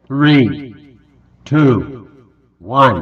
3, 2, 1.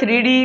3D